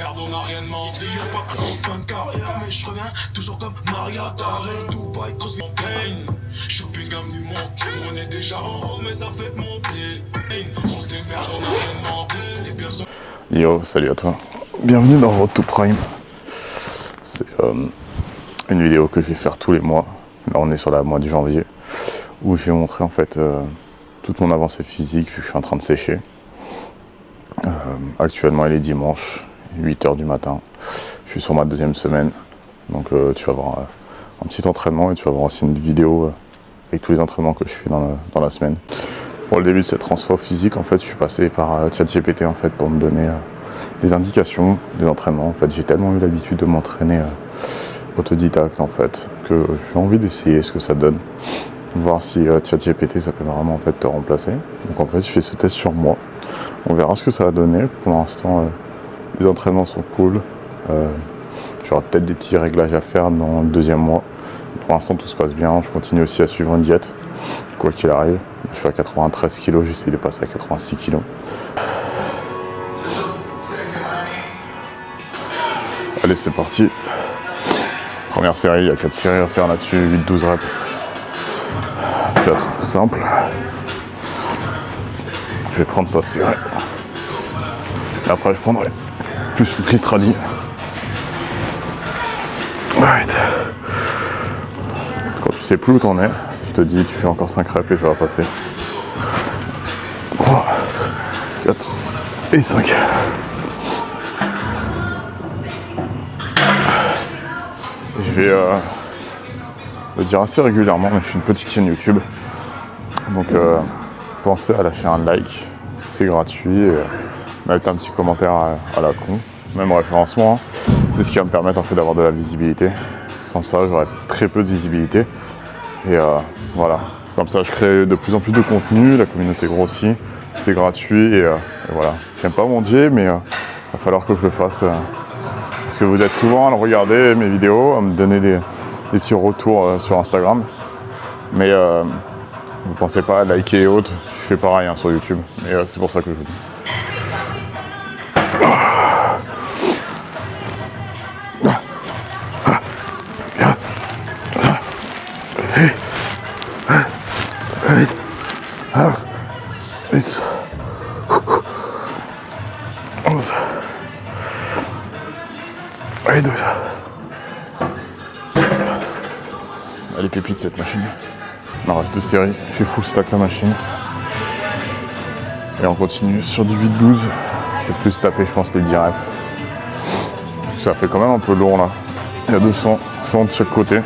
merde, on a rien demandé. Ici y'a pas qu'en fin de carrière, mais je reviens toujours comme Maria Carré. Dubaï, grosse montagne. Shopping avenue mon on est déjà en haut, mais ça fait monter. On se démerde, on a rien demandé. Et bien sûr. Yo, salut à toi. Bienvenue dans Road to Prime. C'est une vidéo que je vais faire tous les mois. Là, on est sur le mois de janvier, où je vais montrer en fait toute mon avancée physique, vu que je suis en train de sécher. Actuellement, il est dimanche, 8h du matin. Je suis sur ma deuxième semaine. Donc, tu vas voir un petit entraînement et tu vas voir aussi une vidéo avec tous les entraînements que je fais dans la semaine. Pour le début de cette transfo physique, en fait, je suis passé par ChatGPT en fait, pour me donner des indications, des entraînements. En fait, j'ai tellement eu l'habitude de m'entraîner autodidacte en fait, que j'ai envie d'essayer ce que ça donne. Voir si ChatGPT ça peut vraiment en fait te remplacer. Donc en fait, je fais ce test sur moi. On verra ce que ça va donner. Pour l'instant, les entraînements sont cool. J'aurai peut-être des petits réglages à faire dans le deuxième mois. Pour l'instant, tout se passe bien. Je continue aussi à suivre une diète, quoi qu'il arrive. Je suis à 93 kg, j'essaie de passer à 86 kg. Allez, c'est parti. Première série, il y a 4 séries à faire là-dessus, 8-12 reps. C'est simple. Je vais prendre ça série. Et après, je prendrai plus le Cristradi. Right. Quand tu sais plus où t'en es, tu te dis, tu fais encore 5 reps et ça va passer. 3, 4 et 5. Je vais le dire assez régulièrement, mais je suis une petite chaîne YouTube. Donc pensez à lâcher un like, c'est gratuit. Et mettre un petit commentaire à la con, même référencement. C'est ce qui va me permettre en fait d'avoir de la visibilité. Sans ça, j'aurais très peu de visibilité. Et voilà, comme ça je crée de plus en plus de contenu, la communauté grossit, c'est gratuit et voilà. J'aime pas mendier, mais il va falloir que je le fasse. Parce que vous êtes souvent à regarder mes vidéos, à me donner des petits retours sur Instagram. Mais vous pensez pas à liker et autres, je fais pareil sur YouTube. Mais c'est pour ça que je vous dis. Elle est pépite cette machine. Il en reste 2 séries, je fais full stack la machine. Et on continue sur du 8-12. Je vais plus taper je pense les 10 reps. Ça fait quand même un peu lourd là. Il y a 200, 100 de chaque côté.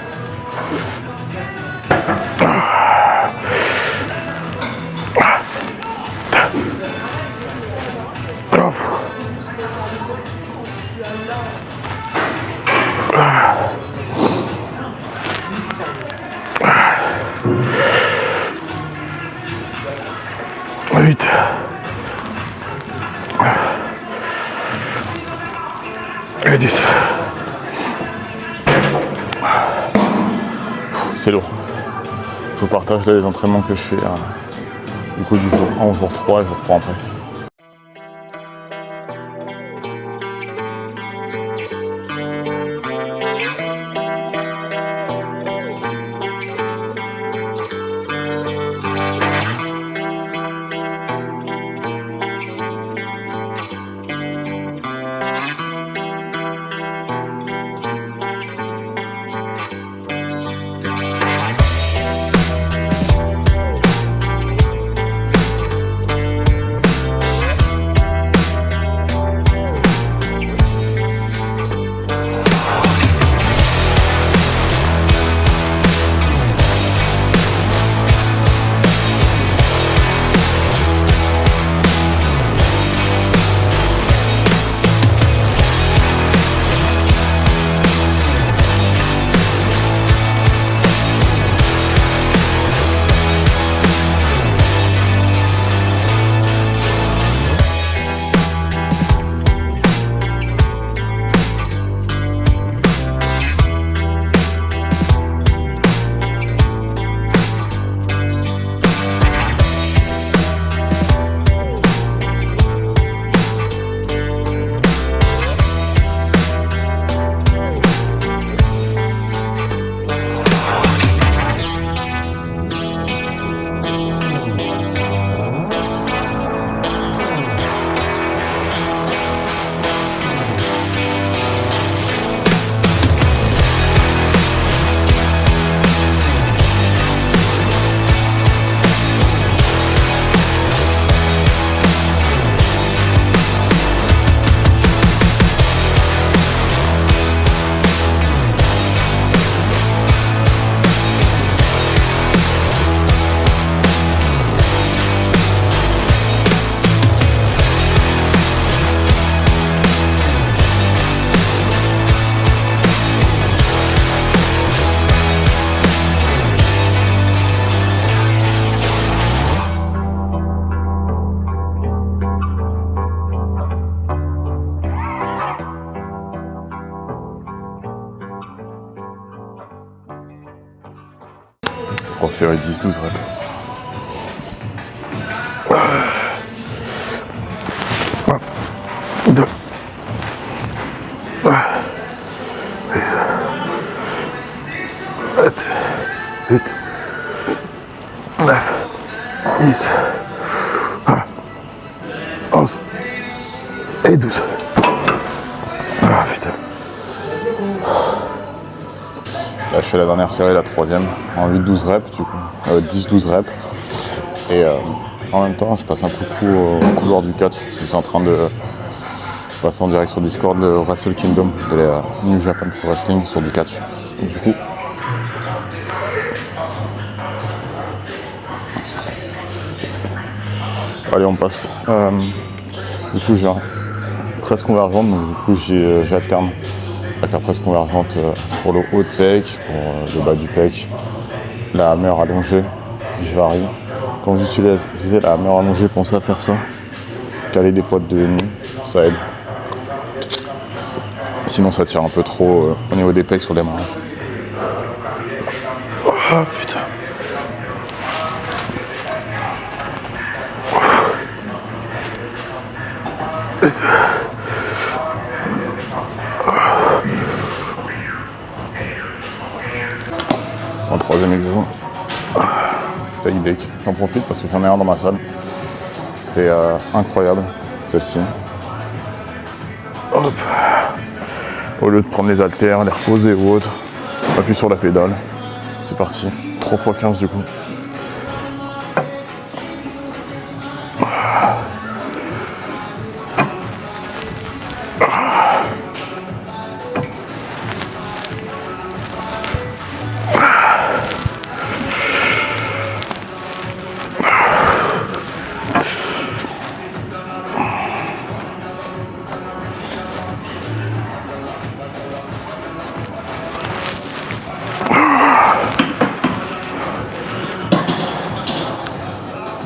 Et 10. C'est lourd. Je vous partage là les entraînements que je fais du coup du jour 1 au jour 3 et je vous reprends après. 3 séries 10-12 reps. Deux. 7, 8, 9, 10, 11 et 12. Ah putain. Là je fais la dernière série, la troisième, en 8-12 reps du coup, 10-12 reps. Et en même temps je passe un coucou au couloir du catch. Ils sont en train de passer en direct sur Discord le Wrestle Kingdom de la New Japan Pro Wrestling sur du catch. Et du coup allez on passe. Du coup j'ai presse convergente, donc du coup j'alterne avec la presse convergente pour le haut de pec, pour le bas du pec, la hammer allongée, je varie. Quand vous utilisez la hammer allongée, pensez à faire ça, caler des poids de 2,5, ça aide. Sinon ça tire un peu trop au niveau des pecs sur les manches. Oh putain. En troisième exo, pec deck. J'en profite parce que j'en ai un dans ma salle. C'est incroyable, celle-ci. Hop. Au lieu de prendre les haltères, les reposer ou autre, appuie sur la pédale. C'est parti. 3 x 15 du coup.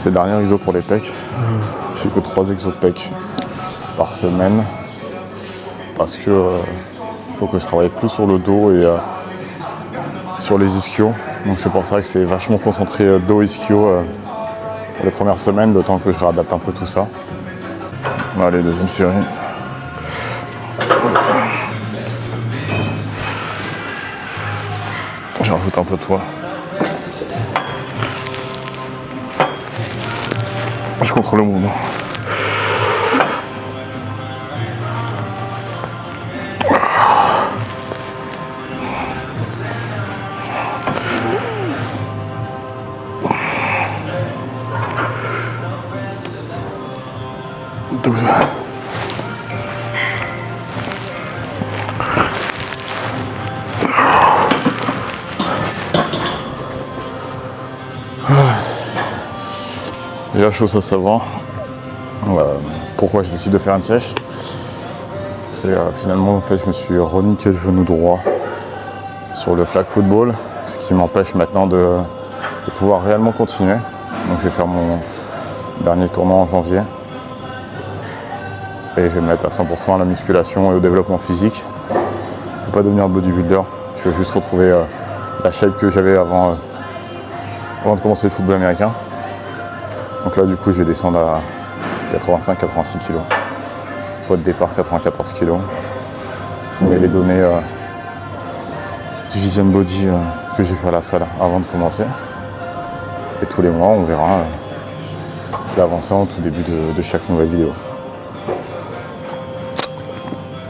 C'est le dernier exo pour les pecs. J'ai que 3 exos pecs par semaine parce que faut que je travaille plus sur le dos et sur les ischios. Donc c'est pour ça que c'est vachement concentré dos ischio les premières semaines, le temps que je réadapte un peu tout ça. Allez, deuxième série. J'en rajoute un peu de poids. Je contrôle le mouvement. Il y a chose à savoir. Pourquoi je décide de faire une sèche. C'est finalement en fait je me suis reniqué le genou droit sur le flag football, ce qui m'empêche maintenant de pouvoir réellement continuer. Donc je vais faire mon dernier tournoi en janvier. Et je vais me mettre à 100% à la musculation et au développement physique. Je ne veux pas devenir bodybuilder, je veux juste retrouver la shape que j'avais avant de commencer le football américain. Donc là du coup je vais descendre à 85-86 kg. Poids de départ 94 kg. Je vous mets les données du Vision Body que j'ai fait à la salle avant de commencer. Et tous les mois on verra l'avancée en tout début de chaque nouvelle vidéo.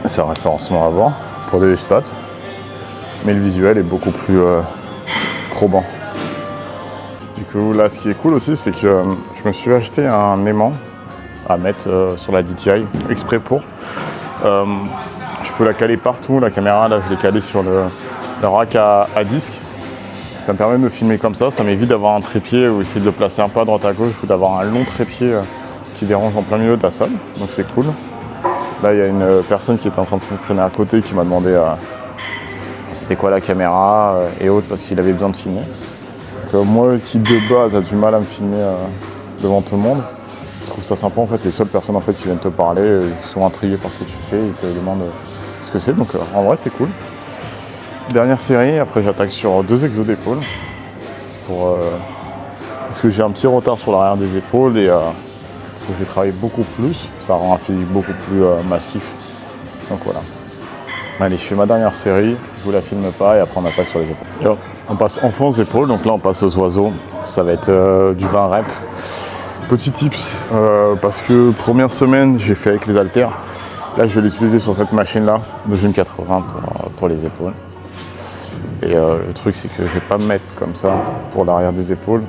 C'est un référencement à voir pour des stats, mais le visuel est beaucoup plus probant. Du coup là ce qui est cool aussi c'est que je me suis acheté un aimant à mettre sur la DJI exprès pour. Je peux la caler partout, la caméra là je l'ai calée sur le rack à disque. Ça me permet de me filmer comme ça m'évite d'avoir un trépied ou essayer de le placer un peu à droite à gauche ou d'avoir un long trépied qui dérange en plein milieu de la salle, donc c'est cool. Là il y a une personne qui était en train de s'entraîner à côté qui m'a demandé c'était quoi la caméra et autres parce qu'il avait besoin de filmer. Donc, moi qui de base a du mal à me filmer devant tout le monde, je trouve ça sympa en fait, les seules personnes en fait qui viennent te parler, qui sont intriguées par ce que tu fais, ils te demandent ce que c'est, donc en vrai c'est cool. Dernière série, après j'attaque sur 2 exos d'épaule. parce que j'ai un petit retard sur l'arrière des épaules et faut que je travaille beaucoup plus. Ça rend un physique beaucoup plus massif. Donc voilà. Allez, je fais ma dernière série, je vous la filme pas et après on attaque sur les épaules. Et hop, on passe enfin aux épaules, donc là on passe aux oiseaux. Ça va être du 20 reps. Petit tips, parce que première semaine j'ai fait avec les haltères. Là je vais l'utiliser sur cette machine là, de Gym 80 pour les épaules. Et le truc c'est que je vais pas me mettre comme ça pour l'arrière des épaules.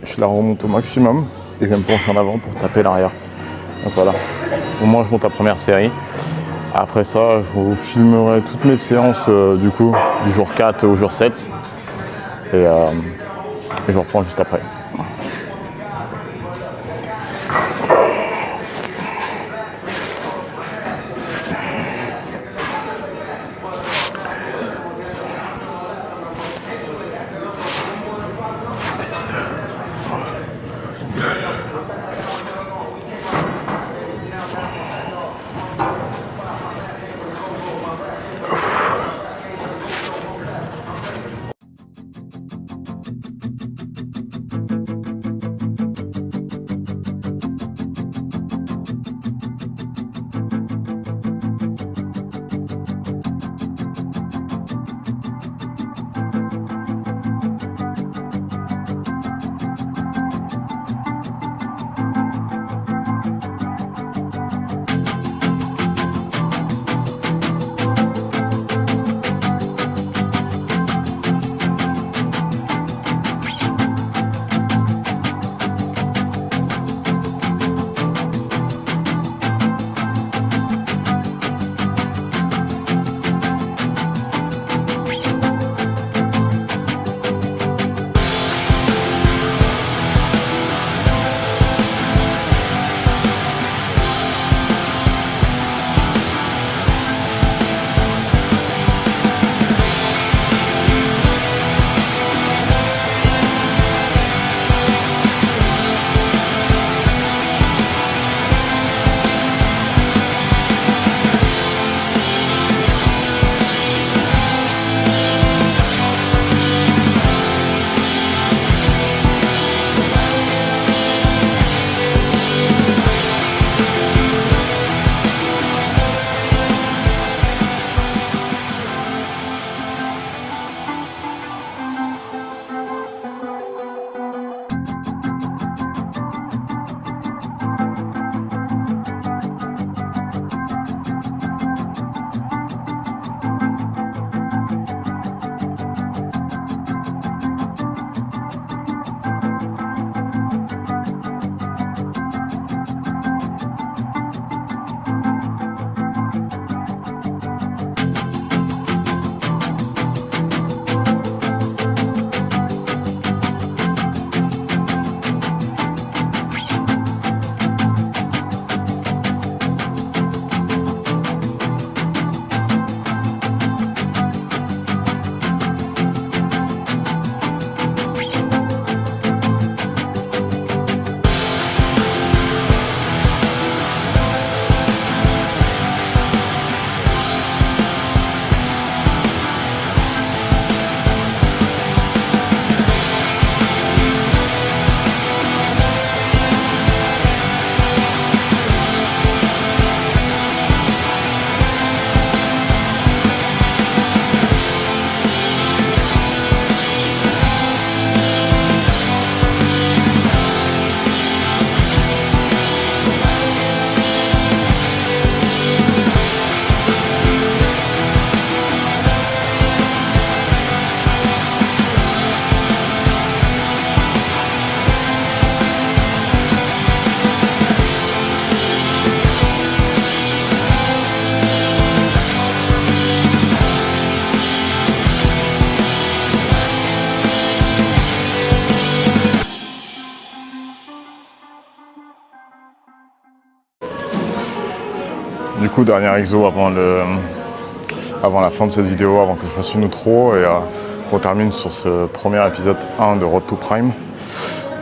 Je la remonte au maximum et je vais me pencher en avant pour taper l'arrière. Donc voilà, au moins je monte la première série. Après ça, je vous filmerai toutes mes séances du coup, du jour 4 au jour 7. Et je vous reprends juste après. Du coup, dernier exo avant la fin de cette vidéo, avant que je fasse une outro et qu'on termine sur ce premier épisode 1 de Road to Prime.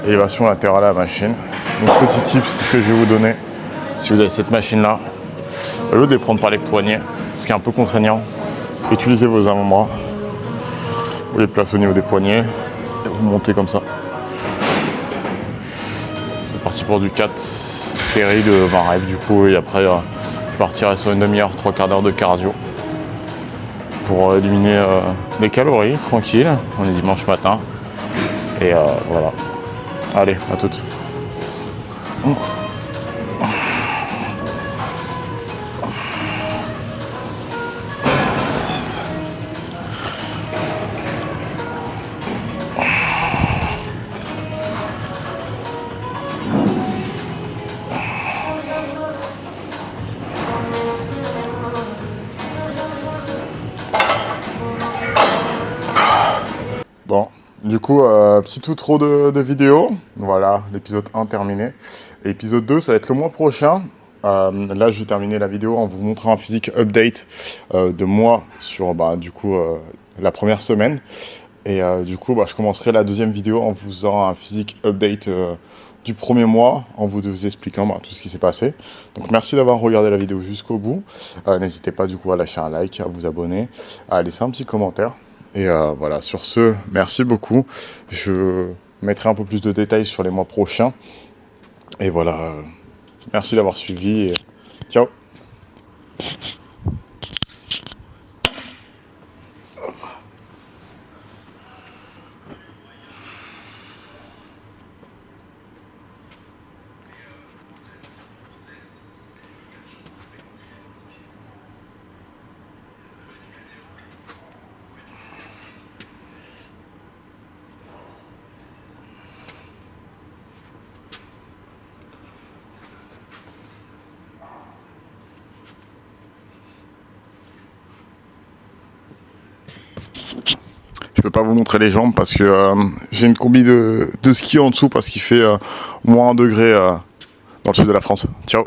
Élévation latérale à la machine. Donc petit tips que je vais vous donner, si vous avez cette machine là, au lieu de les prendre par les poignets, ce qui est un peu contraignant, utilisez vos avant-bras. Vous les placez au niveau des poignets. Et monter comme ça. C'est parti pour du 4 séries de 20 reps du coup, et après je partirai sur une demi-heure, 3/4 d'heure de cardio pour éliminer les calories, tranquille. On est dimanche matin et voilà. Allez, à toutes. Bon, du coup, petit outro de vidéo. Voilà, l'épisode 1 terminé. L'épisode 2, ça va être le mois prochain. Là, je vais terminer la vidéo en vous montrant un physique update de moi sur du coup, la première semaine. Et du coup, je commencerai la deuxième vidéo en vous faisant un physique update du premier mois, en vous expliquant tout ce qui s'est passé. Donc merci d'avoir regardé la vidéo jusqu'au bout. N'hésitez pas du coup à lâcher un like, à vous abonner, à laisser un petit commentaire. Et voilà, sur ce, merci beaucoup. Je mettrai un peu plus de détails sur les mois prochains. Et voilà, merci d'avoir suivi et ciao. Je peux pas vous montrer les jambes parce que j'ai une combi de ski en dessous parce qu'il fait moins 1 degré dans le sud de la France. Ciao.